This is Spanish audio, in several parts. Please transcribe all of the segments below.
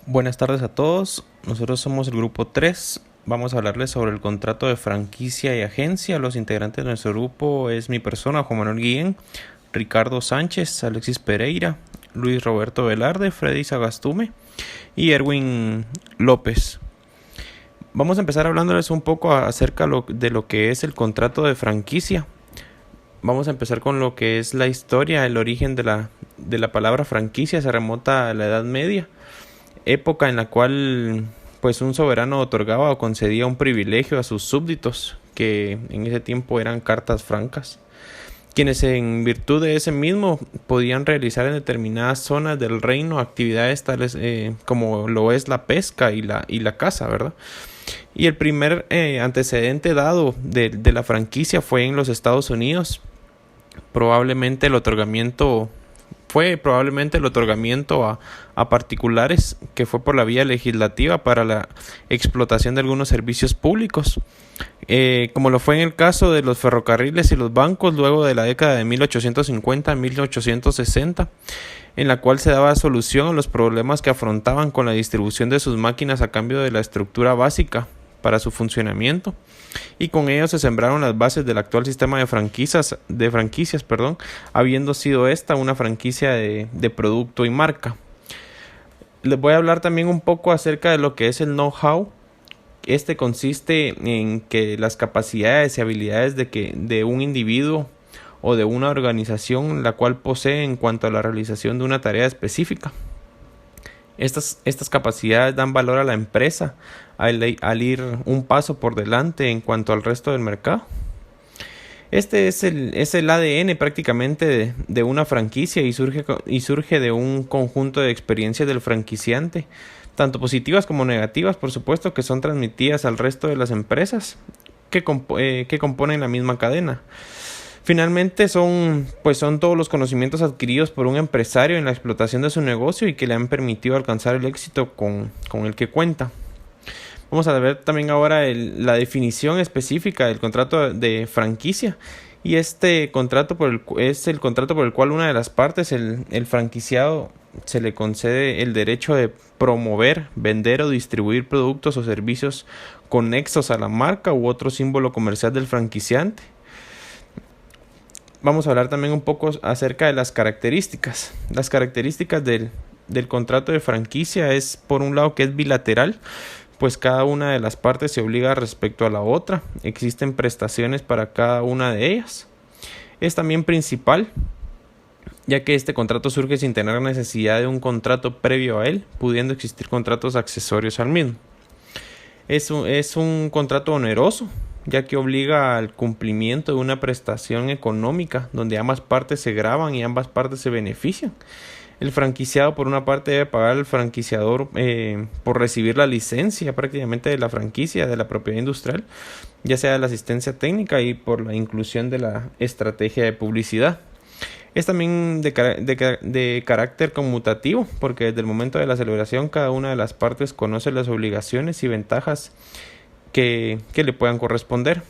Buenas tardes a todos, nosotros somos el grupo 3. Vamos a hablarles sobre el contrato de franquicia y agencia. Los integrantes de nuestro grupo es mi persona, Juan Manuel Guillén, Ricardo Sánchez, Alexis Pereira, Luis Roberto Velarde, Freddy Sagastume y Erwin López. Vamos a empezar hablándoles un poco acerca de lo que es el contrato de franquicia. Vamos a empezar con lo que es la historia. El origen de la palabra franquicia se remonta a la Edad Media, época en la cual pues un soberano otorgaba o concedía un privilegio a sus súbditos, que en ese tiempo eran cartas francas, quienes en virtud de ese mismo podían realizar en determinadas zonas del reino actividades tales como lo es la pesca y la caza, ¿verdad? Y el primer antecedente dado de la franquicia fue en los Estados Unidos. Probablemente el otorgamiento a particulares, que fue por la vía legislativa para la explotación de algunos servicios públicos, como lo fue en el caso de los ferrocarriles y los bancos luego de la década de 1850 a 1860, en la cual se daba solución a los problemas que afrontaban con la distribución de sus máquinas a cambio de la estructura básica para su funcionamiento, y con ello se sembraron las bases del actual sistema de franquicias, habiendo sido esta una franquicia de producto y marca. Les voy a hablar también un poco acerca de lo que es el know-how. Este consiste en que las capacidades y habilidades de un individuo o de una organización la cual posee en cuanto a la realización de una tarea específica. Estas capacidades dan valor a la empresa al ir un paso por delante en cuanto al resto del mercado. Este es el ADN prácticamente de una franquicia y surge de un conjunto de experiencias del franquiciante, tanto positivas como negativas, por supuesto, que son transmitidas al resto de las empresas que componen la misma cadena. Finalmente son todos los conocimientos adquiridos por un empresario en la explotación de su negocio y que le han permitido alcanzar el éxito con el que cuenta. Vamos a ver también ahora la definición específica del contrato de franquicia. Y este contrato es el contrato por el cual una de las partes, el franquiciado, se le concede el derecho de promover, vender o distribuir productos o servicios conexos a la marca u otro símbolo comercial del franquiciante. Vamos a hablar también un poco acerca de las características. Las características del contrato de franquicia es, por un lado, que es bilateral, pues cada una de las partes se obliga respecto a la otra. Existen prestaciones para cada una de ellas. Es también principal, ya que este contrato surge sin tener necesidad de un contrato previo a él, pudiendo existir contratos accesorios al mismo. Es un contrato oneroso, ya que obliga al cumplimiento de una prestación económica donde ambas partes se gravan y ambas partes se benefician. El franquiciado, por una parte, debe pagar al franquiciador por recibir la licencia prácticamente de la franquicia, de la propiedad industrial, ya sea de la asistencia técnica y por la inclusión de la estrategia de publicidad. Es también de carácter conmutativo, porque desde el momento de la celebración cada una de las partes conoce las obligaciones y ventajas que le puedan corresponder.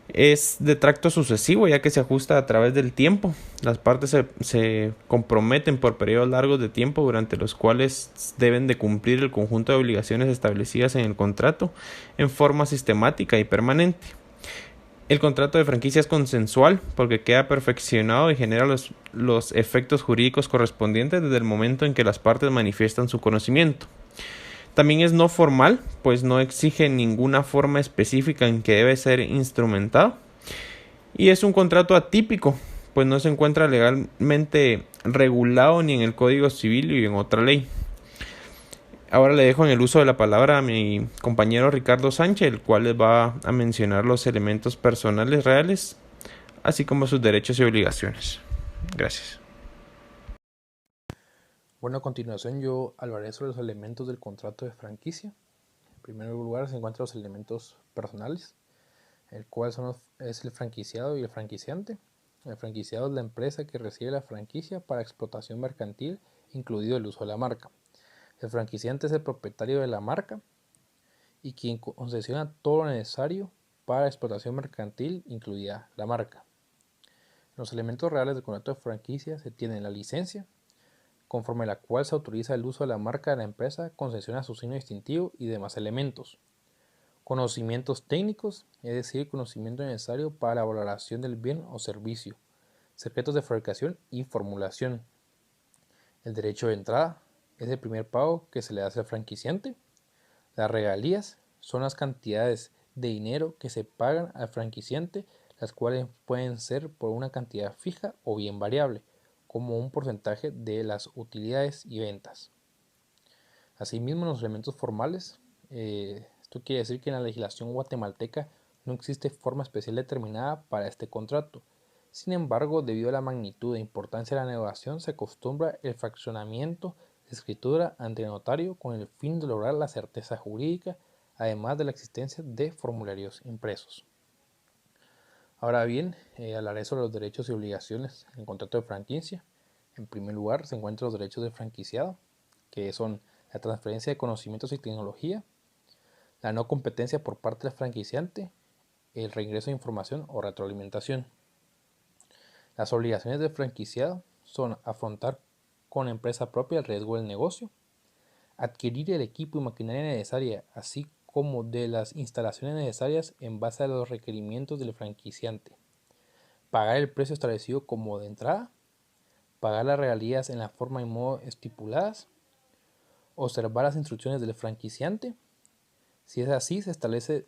Es de tracto sucesivo, ya que se ajusta a través del tiempo. Las partes se comprometen por periodos largos de tiempo durante los cuales deben de cumplir el conjunto de obligaciones establecidas en el contrato en forma sistemática y permanente. El contrato de franquicia es consensual porque queda perfeccionado y genera los efectos jurídicos correspondientes desde el momento en que las partes manifiestan su conocimiento. También es no formal, pues no exige ninguna forma específica en que debe ser instrumentado. Y es un contrato atípico, pues no se encuentra legalmente regulado ni en el Código Civil ni en otra ley. Ahora le dejo en el uso de la palabra a mi compañero Ricardo Sánchez, el cual les va a mencionar los elementos personales reales, así como sus derechos y obligaciones. Gracias. Bueno, a continuación yo hablaré sobre los elementos del contrato de franquicia. En primer lugar se encuentran los elementos personales, el cual es el franquiciado y el franquiciante. El franquiciado es la empresa que recibe la franquicia para explotación mercantil, incluido el uso de la marca. El franquiciante es el propietario de la marca y quien concesiona todo lo necesario para explotación mercantil, incluida la marca. Los elementos reales del contrato de franquicia se tienen la licencia, conforme la cual se autoriza el uso de la marca de la empresa, concesiona su signo distintivo y demás elementos. Conocimientos técnicos, es decir, conocimiento necesario para la valoración del bien o servicio. Secretos de fabricación y formulación. El derecho de entrada es el primer pago que se le hace al franquiciante. Las regalías son las cantidades de dinero que se pagan al franquiciante, las cuales pueden ser por una cantidad fija o bien variable, como un porcentaje de las utilidades y ventas. Asimismo, los elementos formales, esto quiere decir que en la legislación guatemalteca no existe forma especial determinada para este contrato. Sin embargo, debido a la magnitud e importancia de la negociación, se acostumbra el fraccionamiento de escritura ante el notario con el fin de lograr la certeza jurídica, además de la existencia de formularios impresos. Ahora bien, hablaré sobre los derechos y obligaciones en el contrato de franquicia. En primer lugar, se encuentran los derechos del franquiciado, que son la transferencia de conocimientos y tecnología, la no competencia por parte del franquiciante, el reingreso de información o retroalimentación. Las obligaciones del franquiciado son afrontar con empresa propia el riesgo del negocio, adquirir el equipo y maquinaria necesaria, así como de las instalaciones necesarias en base a los requerimientos del franquiciante, pagar el precio establecido como de entrada, pagar las regalías en la forma y modo estipuladas, observar las instrucciones del franquiciante. Si es así, se establece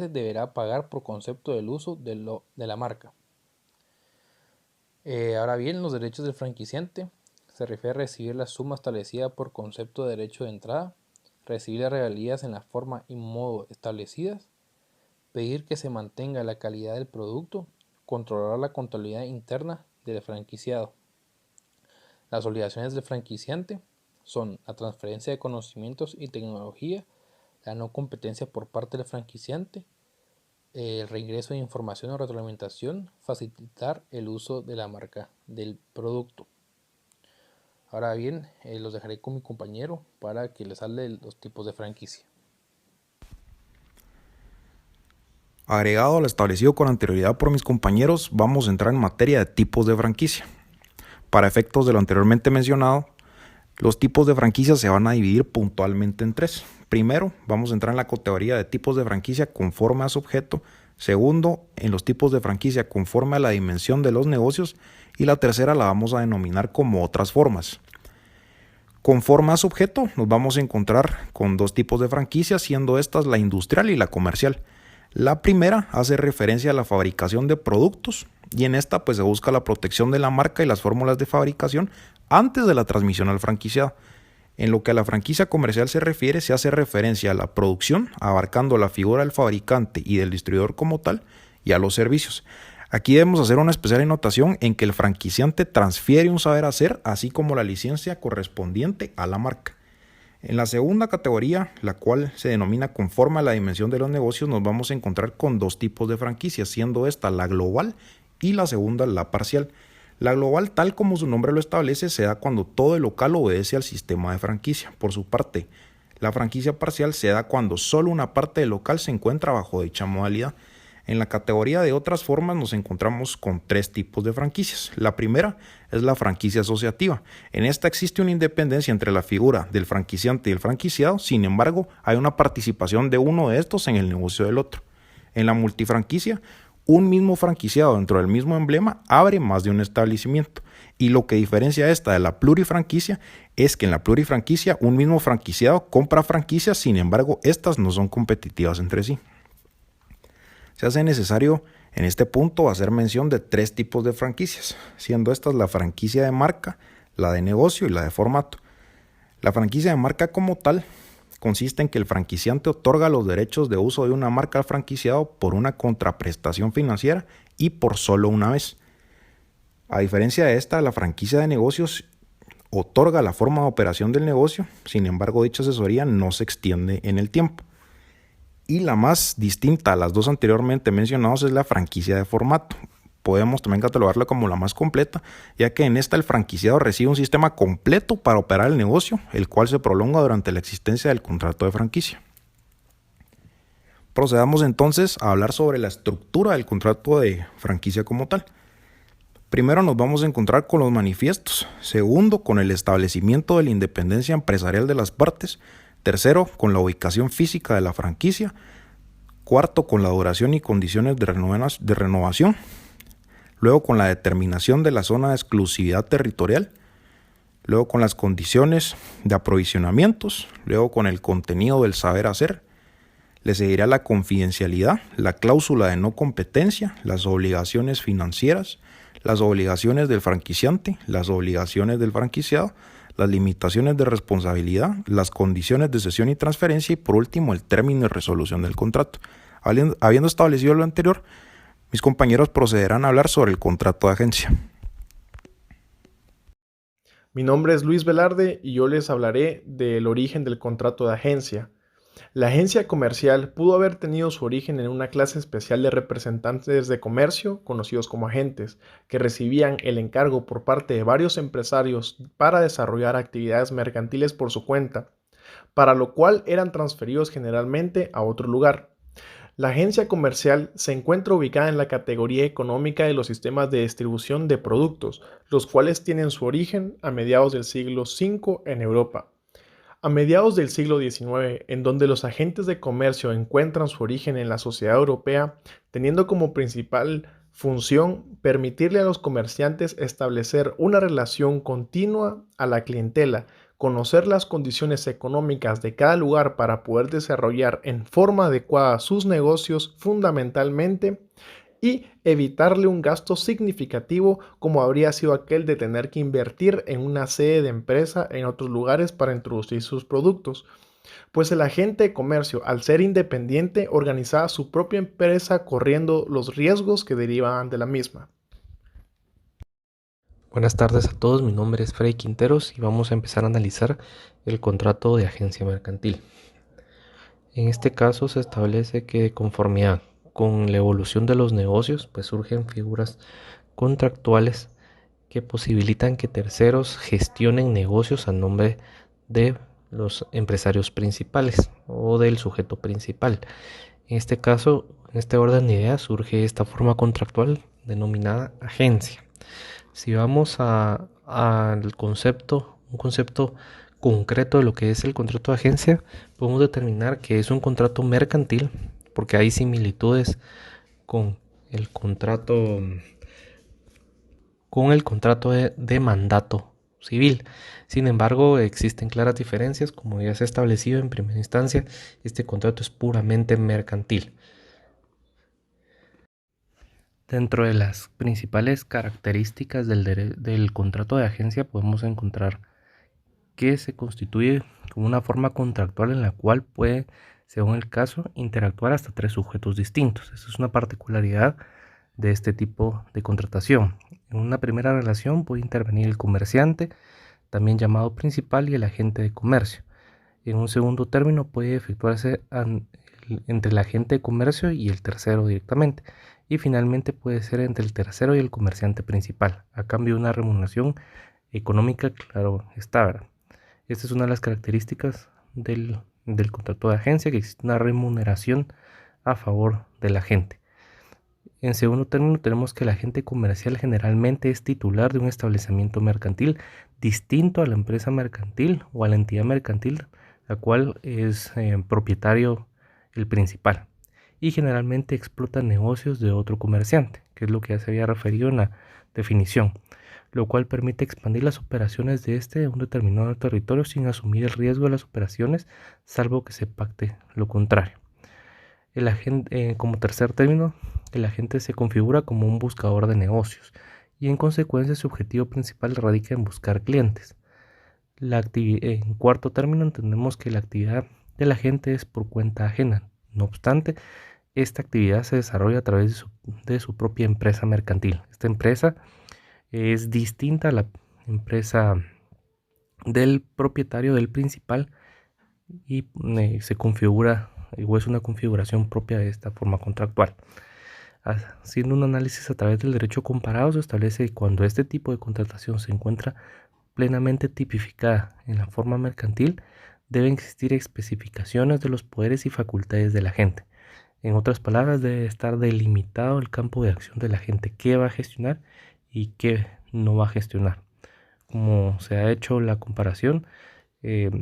deberá pagar por concepto del uso de la marca. Ahora bien, los derechos del franquiciante se refiere a recibir la suma establecida por concepto de derecho de entrada, recibir las regalías en la forma y modo establecidas, pedir que se mantenga la calidad del producto, controlar la contabilidad interna del franquiciado. Las obligaciones del franquiciante son la transferencia de conocimientos y tecnología, la no competencia por parte del franquiciante, el reingreso de información o retroalimentación, facilitar el uso de la marca del producto. Ahora bien, los dejaré con mi compañero para que les hable de los tipos de franquicia. Agregado a lo establecido con anterioridad por mis compañeros, vamos a entrar en materia de tipos de franquicia. Para efectos de lo anteriormente mencionado, los tipos de franquicia se van a dividir puntualmente en tres. Primero, vamos a entrar en la categoría de tipos de franquicia conforme a su objeto. Segundo, en los tipos de franquicia conforme a la dimensión de los negocios. Y la tercera la vamos a denominar como otras formas. Conforme a su objeto, nos vamos a encontrar con dos tipos de franquicia, siendo estas la industrial y la comercial. La primera hace referencia a la fabricación de productos y en esta pues se busca la protección de la marca y las fórmulas de fabricación antes de la transmisión al franquiciado. En lo que a la franquicia comercial se refiere, se hace referencia a la producción, abarcando la figura del fabricante y del distribuidor como tal, y a los servicios. Aquí debemos hacer una especial anotación en que el franquiciante transfiere un saber hacer, así como la licencia correspondiente a la marca. En la segunda categoría, la cual se denomina conforme a la dimensión de los negocios, nos vamos a encontrar con dos tipos de franquicias, siendo esta la global y la segunda la parcial. La global, tal como su nombre lo establece, se da cuando todo el local obedece al sistema de franquicia. Por su parte, la franquicia parcial se da cuando solo una parte del local se encuentra bajo dicha modalidad. En la categoría de otras formas nos encontramos con tres tipos de franquicias. La primera es la franquicia asociativa. En esta existe una independencia entre la figura del franquiciante y el franquiciado, sin embargo, hay una participación de uno de estos en el negocio del otro. En la multifranquicia, un mismo franquiciado dentro del mismo emblema abre más de un establecimiento. Y lo que diferencia esta de la plurifranquicia es que en la plurifranquicia un mismo franquiciado compra franquicias, sin embargo, estas no son competitivas entre sí. Se hace necesario en este punto hacer mención de tres tipos de franquicias, siendo estas la franquicia de marca, la de negocio y la de formato. La franquicia de marca como tal consiste en que el franquiciante otorga los derechos de uso de una marca al franquiciado por una contraprestación financiera y por solo una vez. A diferencia de esta, la franquicia de negocios otorga la forma de operación del negocio, sin embargo dicha asesoría no se extiende en el tiempo. Y la más distinta a las dos anteriormente mencionadas es la franquicia de formato. Podemos también catalogarla como la más completa, ya que en esta el franquiciado recibe un sistema completo para operar el negocio, el cual se prolonga durante la existencia del contrato de franquicia. Procedamos entonces a hablar sobre la estructura del contrato de franquicia como tal. Primero nos vamos a encontrar con los manifiestos. Segundo, con el establecimiento de la independencia empresarial de las partes. Tercero, con la ubicación física de la franquicia. Cuarto, con la duración y condiciones de renovación. Luego, con la determinación de la zona de exclusividad territorial. Luego, con las condiciones de aprovisionamientos. Luego, con el contenido del saber hacer. Le seguirá la confidencialidad, la cláusula de no competencia, las obligaciones financieras, las obligaciones del franquiciante, las obligaciones del franquiciado, las limitaciones de responsabilidad, las condiciones de cesión y transferencia y por último el término de resolución del contrato. Habiendo establecido lo anterior, mis compañeros procederán a hablar sobre el contrato de agencia. Mi nombre es Luis Velarde y yo les hablaré del origen del contrato de agencia. La agencia comercial pudo haber tenido su origen en una clase especial de representantes de comercio, conocidos como agentes, que recibían el encargo por parte de varios empresarios para desarrollar actividades mercantiles por su cuenta, para lo cual eran transferidos generalmente a otro lugar. La agencia comercial se encuentra ubicada en la categoría económica de los sistemas de distribución de productos, los cuales tienen su origen a mediados del siglo V en Europa. A mediados del siglo XIX, en donde los agentes de comercio encuentran su origen en la sociedad europea, teniendo como principal función permitirle a los comerciantes establecer una relación continua a la clientela, conocer las condiciones económicas de cada lugar para poder desarrollar en forma adecuada sus negocios fundamentalmente, y evitarle un gasto significativo como habría sido aquel de tener que invertir en una sede de empresa en otros lugares para introducir sus productos. Pues el agente de comercio, al ser independiente, organizaba su propia empresa corriendo los riesgos que derivaban de la misma. Buenas tardes a todos, mi nombre es Freddy Quinteros y vamos a empezar a analizar el contrato de agencia mercantil. En este caso se establece que de conformidad con la evolución de los negocios, pues surgen figuras contractuales que posibilitan que terceros gestionen negocios a nombre de los empresarios principales o del sujeto principal. En este caso, en este orden de ideas, surge esta forma contractual denominada agencia. Si vamos al concepto, un concepto concreto de lo que es el contrato de agencia, podemos determinar que es un contrato mercantil porque hay similitudes con el contrato de mandato civil. Sin embargo, existen claras diferencias, como ya se ha establecido en primera instancia, este contrato es puramente mercantil. Dentro de las principales características del contrato de agencia podemos encontrar que se constituye como una forma contractual en la cual puede, según el caso, interactuar hasta 3 sujetos distintos. Esa es una particularidad de este tipo de contratación. En una primera relación puede intervenir el comerciante, también llamado principal, y el agente de comercio. En un segundo término puede efectuarse entre el agente de comercio y el tercero directamente. Y finalmente puede ser entre el tercero y el comerciante principal, a cambio de una remuneración económica, claro está, ¿verdad? Esta es una de las características del contrato de agencia, que existe una remuneración a favor del agente. En segundo término, tenemos que el agente comercial generalmente es titular de un establecimiento mercantil distinto a la empresa mercantil o a la entidad mercantil, la cual es propietario el principal, y generalmente explota negocios de otro comerciante, que es lo que ya se había referido en la definición, lo cual permite expandir las operaciones de este a un determinado territorio sin asumir el riesgo de las operaciones, salvo que se pacte lo contrario. El agente, como tercer término, el agente se configura como un buscador de negocios y en consecuencia su objetivo principal radica en buscar clientes. En cuarto término, entendemos que la actividad del agente es por cuenta ajena. No obstante, esta actividad se desarrolla a través de su propia empresa mercantil. Esta empresa es distinta a la empresa del propietario, del principal, y se configura, o es una configuración propia de esta forma contractual. Haciendo un análisis a través del derecho comparado, se establece que cuando este tipo de contratación se encuentra plenamente tipificada en la forma mercantil, deben existir especificaciones de los poderes y facultades del agente. En otras palabras, debe estar delimitado el campo de acción del agente, qué va a gestionar y qué no va a gestionar. Como se ha hecho la comparación,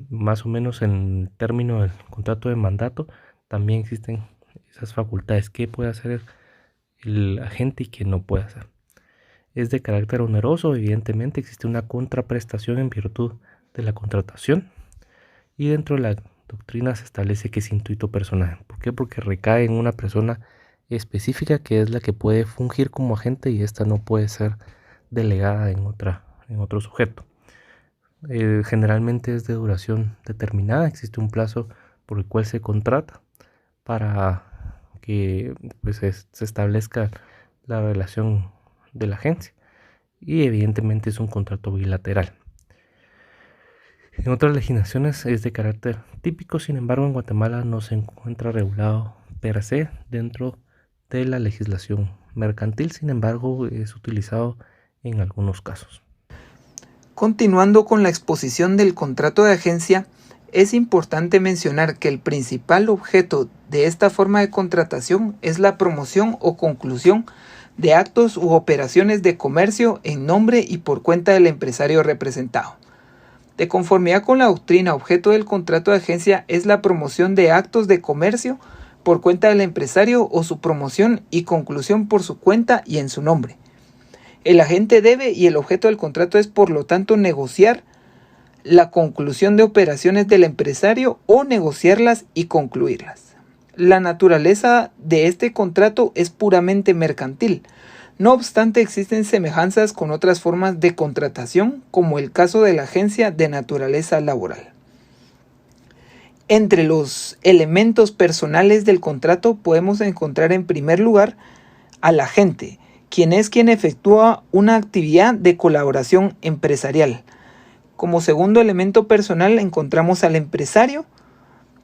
más o menos en el término del contrato de mandato, también existen esas facultades, qué puede hacer el agente y qué no puede hacer. Es de carácter oneroso, evidentemente existe una contraprestación en virtud de la contratación, y dentro de la doctrina se establece que es intuito personal. ¿Por qué? Porque recae en una persona específica que es la que puede fungir como agente, y esta no puede ser delegada en otro sujeto. Generalmente es de duración determinada, existe un plazo por el cual se contrata para que pues, se establezca la relación de la agencia, y evidentemente es un contrato bilateral. En otras legislaciones es de carácter típico, sin embargo en Guatemala no se encuentra regulado per se dentro de la legislación mercantil, sin embargo es utilizado en algunos casos. Continuando con la exposición del contrato de agencia, es importante mencionar que el principal objeto de esta forma de contratación es la promoción o conclusión de actos u operaciones de comercio en nombre y por cuenta del empresario representado. De conformidad con la doctrina, objeto del contrato de agencia es la promoción de actos de comercio por cuenta del empresario o su promoción y conclusión por su cuenta y en su nombre. El agente debe, y el objeto del contrato es por lo tanto negociar la conclusión de operaciones del empresario o negociarlas y concluirlas. La naturaleza de este contrato es puramente mercantil. No obstante, existen semejanzas con otras formas de contratación, como el caso de la agencia de naturaleza laboral. Entre los elementos personales del contrato podemos encontrar en primer lugar al agente, quien efectúa una actividad de colaboración empresarial. Como segundo elemento personal encontramos al empresario,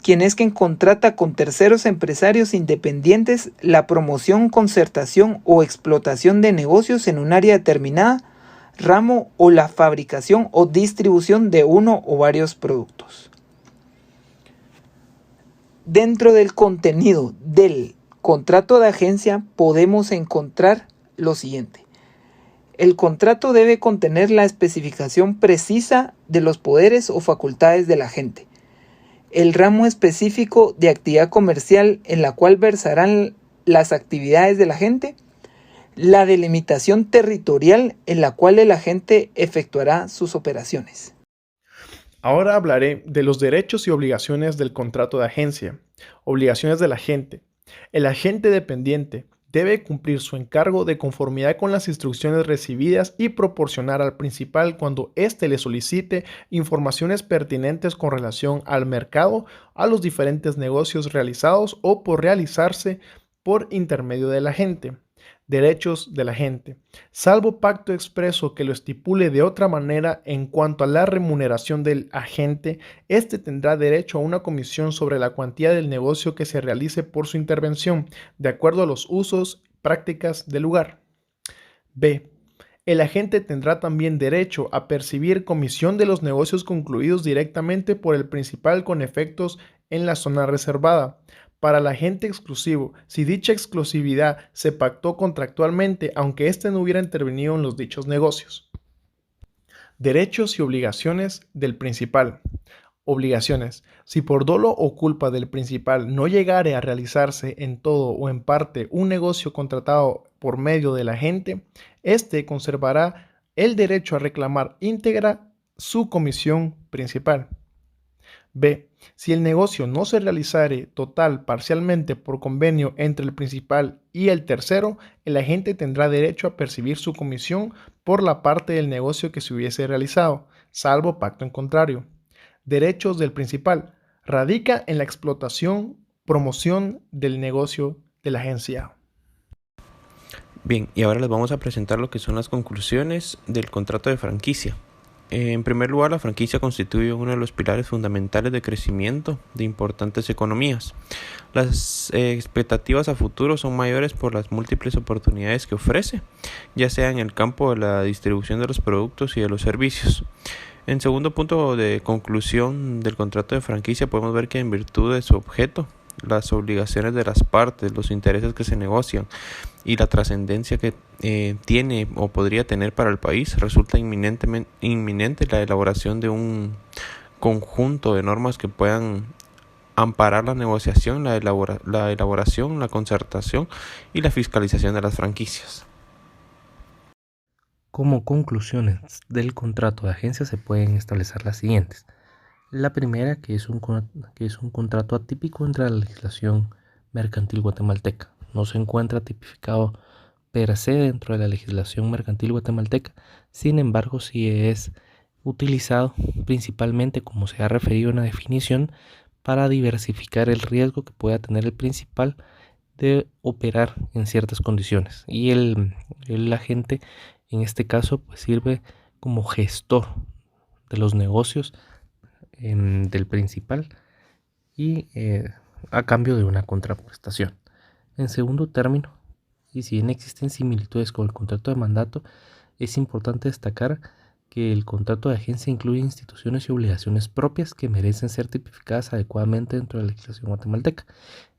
quien contrata con terceros empresarios independientes la promoción, concertación o explotación de negocios en un área determinada, ramo o la fabricación o distribución de uno o varios productos. Dentro del contenido del contrato de agencia podemos encontrar lo siguiente. El contrato debe contener la especificación precisa de los poderes o facultades del agente, el ramo específico de actividad comercial en la cual versarán las actividades del agente, la delimitación territorial en la cual el agente efectuará sus operaciones. Ahora hablaré de los derechos y obligaciones del contrato de agencia. Obligaciones del agente. El agente dependiente debe cumplir su encargo de conformidad con las instrucciones recibidas y proporcionar al principal, cuando éste le solicite, informaciones pertinentes con relación al mercado, a los diferentes negocios realizados o por realizarse por intermedio del agente. Derechos del agente. Salvo pacto expreso que lo estipule de otra manera en cuanto a la remuneración del agente, éste tendrá derecho a una comisión sobre la cuantía del negocio que se realice por su intervención, de acuerdo a los usos y prácticas del lugar. B. El agente tendrá también derecho a percibir comisión de los negocios concluidos directamente por el principal con efectos en la zona reservada. Para el agente exclusivo, si dicha exclusividad se pactó contractualmente, aunque éste no hubiera intervenido en los dichos negocios. Derechos y obligaciones del principal. Obligaciones. Si por dolo o culpa del principal no llegare a realizarse en todo o en parte un negocio contratado por medio del agente, éste conservará el derecho a reclamar íntegra su comisión principal. B. Si el negocio no se realizare total parcialmente por convenio entre el principal y el tercero, el agente tendrá derecho a percibir su comisión por la parte del negocio que se hubiese realizado, salvo pacto en contrario. Derechos del principal. Radica en la explotación, promoción del negocio del agenciado. Bien, y ahora les vamos a presentar lo que son las conclusiones del contrato de franquicia. En primer lugar, la franquicia constituye uno de los pilares fundamentales de crecimiento de importantes economías. Las expectativas a futuro son mayores por las múltiples oportunidades que ofrece, ya sea en el campo de la distribución de los productos y de los servicios. En segundo punto de conclusión del contrato de franquicia podemos ver que en virtud de su objeto las obligaciones de las partes, los intereses que se negocian y la trascendencia que tiene o podría tener para el país, resulta inminente la elaboración de un conjunto de normas que puedan amparar la negociación, la elaboración, la concertación y la fiscalización de las franquicias. Como conclusiones del contrato de agencia se pueden establecer las siguientes. La primera, que es un contrato atípico entre la legislación mercantil guatemalteca. No se encuentra tipificado per se dentro de la legislación mercantil guatemalteca, sin embargo sí es utilizado principalmente, como se ha referido en la definición, para diversificar el riesgo que pueda tener el principal de operar en ciertas condiciones. Y el agente, en este caso, pues sirve como gestor de los negocios del principal y a cambio de una contraprestación. En segundo término, y si bien existen similitudes con el contrato de mandato, es importante destacar que el contrato de agencia incluye instituciones y obligaciones propias que merecen ser tipificadas adecuadamente dentro de la legislación guatemalteca.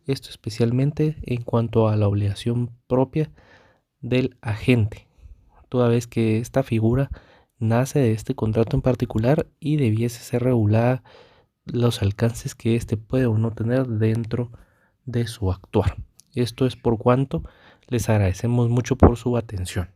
Esto especialmente en cuanto a la obligación propia del agente, toda vez que esta figura nace de este contrato en particular y debiese ser regulada los alcances que éste puede o no tener dentro de su actuar. Esto es por cuanto les agradecemos mucho por su atención.